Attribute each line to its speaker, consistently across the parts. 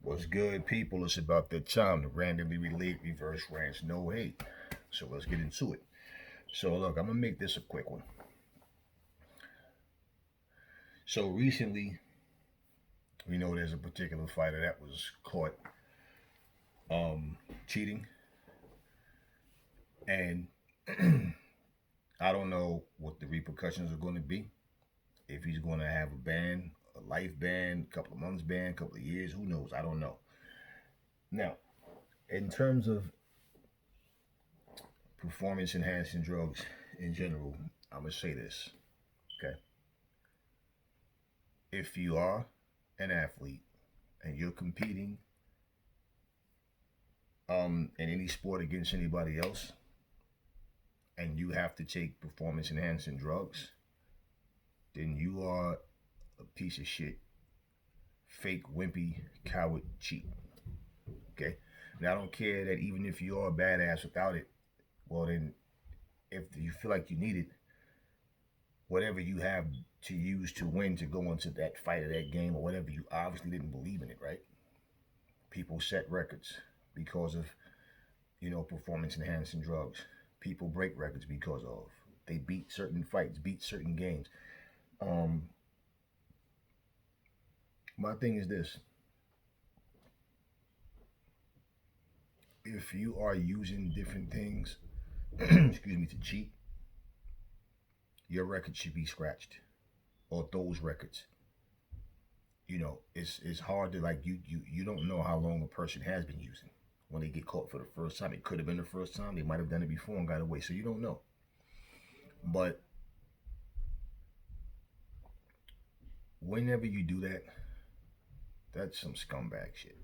Speaker 1: What's good, people? It's about that time to randomly relate reverse rants, no hate. So let's get into it. So look, I'm gonna make this a quick one. So recently, we know there's a particular fighter that was caught cheating, and I don't know what the repercussions are going to be. If he's going to have a ban, a life ban, a couple of months ban, a couple of years, who knows? I don't know. Now, in terms of performance enhancing drugs in general, I'm gonna say this. Okay, if you are an athlete and you're competing in any sport against anybody else, and you have to take performance enhancing drugs, then you are a piece of shit, fake, wimpy, coward, cheat. Okay, now I don't care that even if you are a badass without it, well then, if you feel like you need it, whatever you have to use to win to go into that fight or that game or whatever, you obviously didn't believe in it, right? People set records because of performance enhancing drugs. People break records because of they beat certain fights, beat certain games. Um, my thing is this: if you are using different things, excuse me, to cheat, your record should be scratched, or those records. It's hard to like you don't know how long a person has been using. When they get caught for the first time, it could have been the first time. They might have done it before and got away, so you don't know. But whenever you do that, that's some scumbag shit.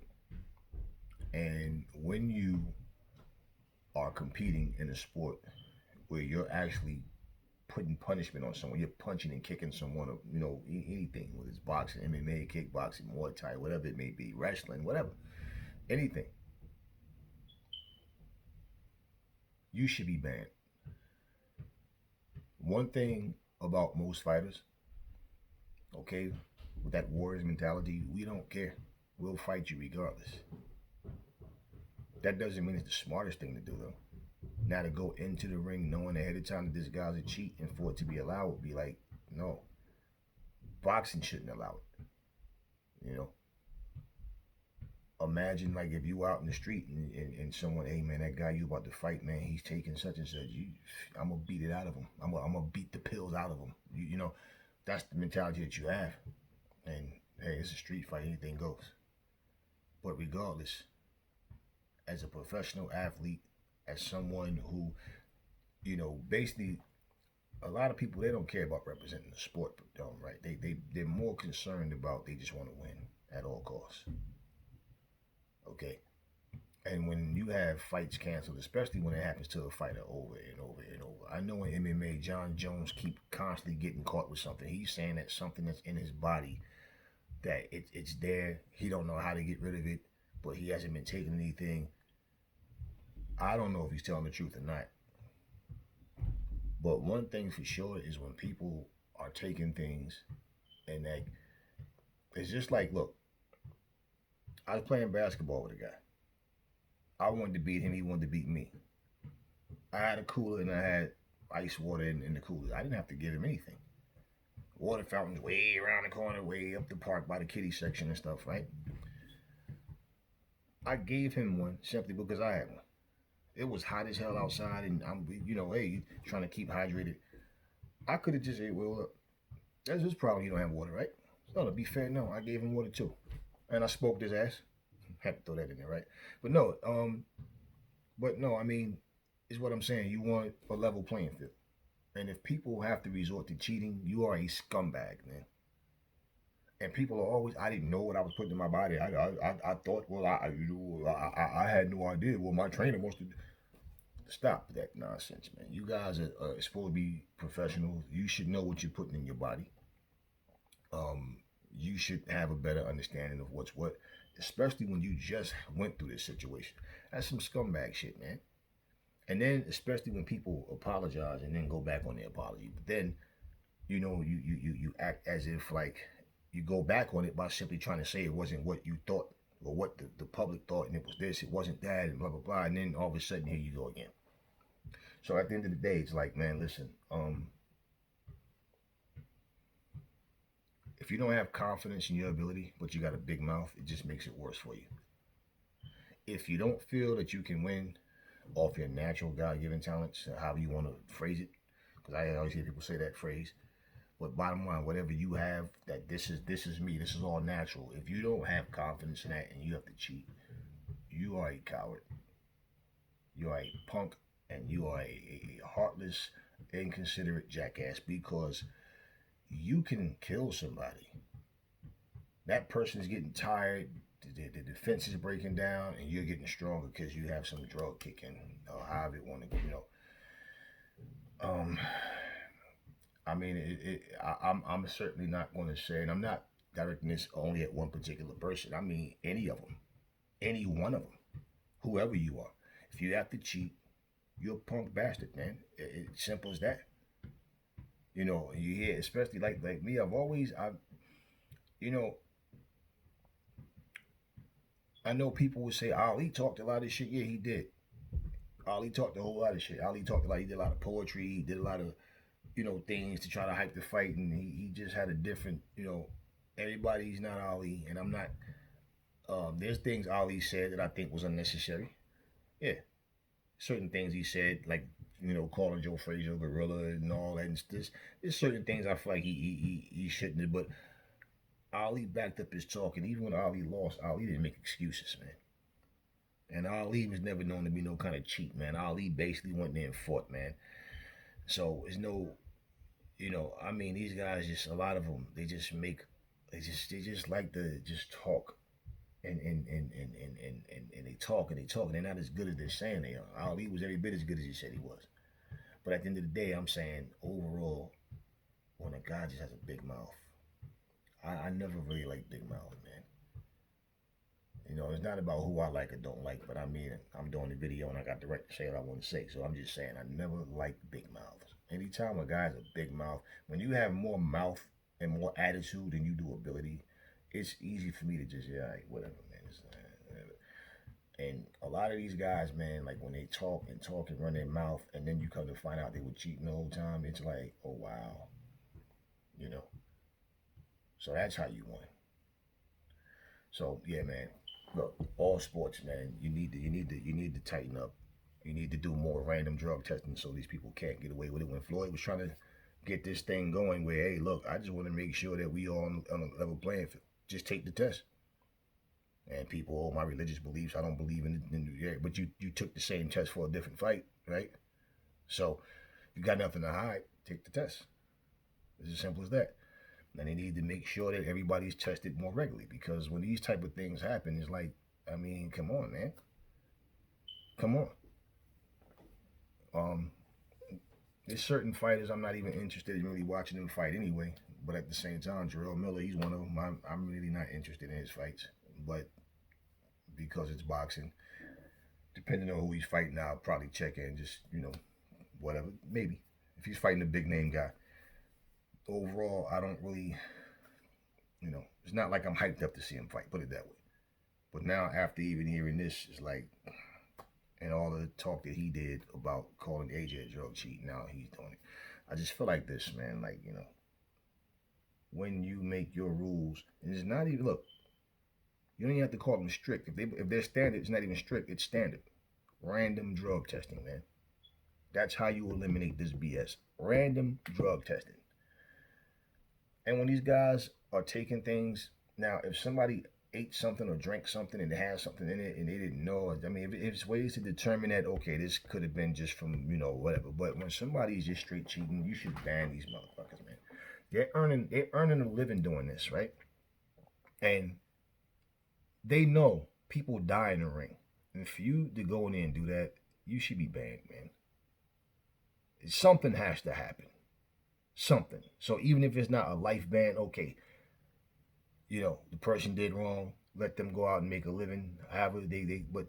Speaker 1: And when you are competing in a sport where you're actually putting punishment on someone, you're punching and kicking someone, or anything, whether it's boxing, MMA, kickboxing, Muay Thai, whatever it may be, wrestling, whatever, anything, you should be banned. One thing about most fighters, okay, with that warriors mentality, we don't care. We'll fight you regardless. That doesn't mean it's the smartest thing to do, though. Now to go into the ring knowing ahead of time that this guy's a cheat and for it to be allowed would be like, no, boxing shouldn't allow it. You know, imagine like if you out in the street and someone, hey man, that guy you about to fight, man, he's taking such and such. I'm gonna beat it out of him. I'm gonna beat the pills out of him. That's the mentality that you have. And hey, it's a street fight, anything goes. But regardless, as a professional athlete, as someone who, basically a lot of people they don't care about representing the sport, right? They're more concerned about they just want to win at all costs. Okay. And when you have fights canceled, especially when it happens to a fighter over and over and over. I know in MMA, John Jones keep constantly getting caught with something. He's saying that something that's in his body that it's there. He don't know how to get rid of it, but he hasn't been taking anything. I don't know if he's telling the truth or not. But one thing for sure is when people are taking things and that it's just like, look, I was playing basketball with a guy. I wanted to beat him. He wanted to beat me. I had a cooler and I had ice water in the cooler. I didn't have to give him anything. Water fountains way around the corner, way up the park by the kiddie section and stuff, right? I gave him one simply because I had one. It was hot as hell outside, and hey, trying to keep hydrated. I could have just said, well, look, that's his problem. You don't have water, right? So to be fair, no, I gave him water too, and I smoked his ass. Had to throw that in there, right? But no, I mean, is what I'm saying. You want a level playing field, and if people have to resort to cheating, you are a scumbag, man. And people are always, I didn't know what I was putting in my body. I thought, well, I had no idea. Well, my trainer wants to stop that nonsense, man. You guys are supposed to be professionals. You should know what you're putting in your body. You should have a better understanding of what's what, especially when you just went through this situation. That's some scumbag shit, man. And then, especially when people apologize and then go back on their apology, but then you act as if like you go back on it by simply trying to say it wasn't what you thought or what the public thought, and it was this, it wasn't that, and blah blah blah, and then all of a sudden here you go again. So at the end of the day, it's like, man, listen, if you don't have confidence in your ability, but you got a big mouth, it just makes it worse for you. If you don't feel that you can win off your natural God-given talents, however you want to phrase it, because I always hear people say that phrase. But bottom line, whatever you have, that this is me, this is all natural. If you don't have confidence in that and you have to cheat, you are a coward. You are a punk, and you are a heartless, inconsiderate jackass, because you can kill somebody. That person is getting tired. The defense is breaking down, and you're getting stronger because you have some drug kicking, or however you want to, I mean, I'm certainly not going to say, and I'm not directing this only at one particular person. I mean, any of them, any one of them, whoever you are. If you have to cheat, you're a punk bastard, man. It's simple as that. You hear, especially like me. You know, I know people would say Ali talked a lot of shit. Yeah, he did. Ali talked a whole lot of shit. Ali talked a lot. He did a lot of poetry. He did a lot of things to try to hype the fight, and he just had a different, everybody's not Ali, and I'm not. There's things Ali said that I think was unnecessary. Yeah, certain things he said, like calling Joe Frazier a gorilla and all that. And there's certain things I feel like he shouldn't have. But Ali backed up his talk, and even when Ali lost, Ali didn't make excuses, man. And Ali was never known to be no kind of cheat, man. Ali basically went there and fought, man. So there's no, I mean, these guys, just a lot of them, they just like to just talk, and they talk and they talk, and they're not as good as they're saying they are. Ali was every bit as good as he said he was. But at the end of the day, I'm saying overall, when a guy just has a big mouth, I never really liked big mouth, man. It's not about who I like or don't like, but I mean, I'm doing the video and I got the right to say what I want to say. So I'm just saying, I never liked big mouths. Anytime a guy's a big mouth, when you have more mouth and more attitude than you do ability, it's easy for me to just, yeah, all right, whatever, man. And a lot of these guys, man, like when they talk and run their mouth, and then you come to find out they were cheating the whole time, it's like, oh, wow. You know? So that's how you win. So, yeah, man. Look, all sports, man, you need to tighten up. You need to do more random drug testing so these people can't get away with it. When Floyd was trying to get this thing going where, hey, look, I just want to make sure that we all on a level playing field. Just take the test. And people, oh, my religious beliefs, I don't believe in it. But you took the same test for a different fight, right? So you got nothing to hide. Take the test. It's as simple as that. And they need to make sure that everybody's tested more regularly, because when these type of things happen, it's like, I mean, come on, man. Come on. Um, there's certain fighters I'm not even interested in really watching them fight anyway. But at the same time, Jarrell Miller, he's one of them. I'm really not interested in his fights. But because it's boxing, depending on who he's fighting, I'll probably check in, just, whatever. Maybe. If he's fighting a big name guy. Overall, I don't really, it's not like I'm hyped up to see him fight, put it that way. But now, after even hearing this, it's like, and all the talk that he did about calling AJ a drug cheat, now he's doing it. I just feel like this, man, like, when you make your rules, and it's not even, look, you don't even have to call them strict. If they're standard, it's not even strict, it's standard. Random drug testing, man. That's how you eliminate this BS. Random drug testing. And when these guys are taking things, now, if somebody ate something or drank something and it has something in it and they didn't know, I mean, if it's ways to determine that, okay, this could have been just from, whatever. But when somebody's just straight cheating, you should ban these motherfuckers, man. They're earning a living doing this, right? And they know people die in the ring. And for you to go in there and do that, you should be banned, man. Something has to happen. Something. So even if it's not a life ban, okay, the person did wrong, let them go out and make a living, however but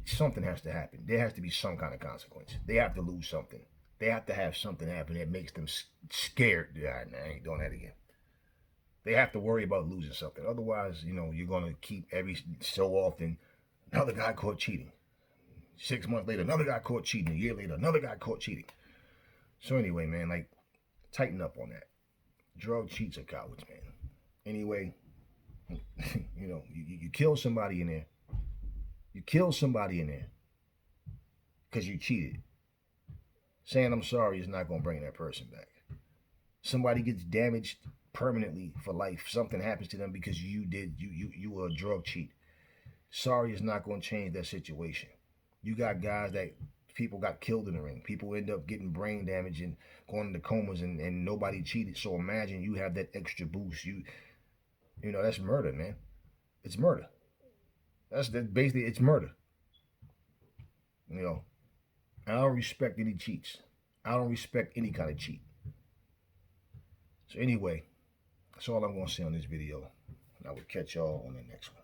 Speaker 1: something has to happen. There has to be some kind of consequence. They have to lose something. They have to have something happen that makes them scared. Yeah, I ain't doing that again. They have to worry about losing something. Otherwise, you know, you're gonna keep every so often another guy caught cheating. 6 months later, another guy caught cheating. A year later, another guy caught cheating. So anyway, man, like, tighten up on that. Drug cheats are cowards, man. Anyway, you know, you kill somebody in there. You kill somebody in there because you cheated. Saying I'm sorry is not going to bring that person back. Somebody gets damaged permanently for life. Something happens to them because you were a drug cheat. Sorry is not going to change that situation. You got guys that people got killed in the ring. People end up getting brain damage and going into comas, and nobody cheated. So imagine you have that extra boost. You know, that's murder, man. It's murder. That's basically, it's murder. You know, I don't respect any cheats. I don't respect any kind of cheat. So anyway, that's all I'm going to say on this video. And I will catch y'all on the next one.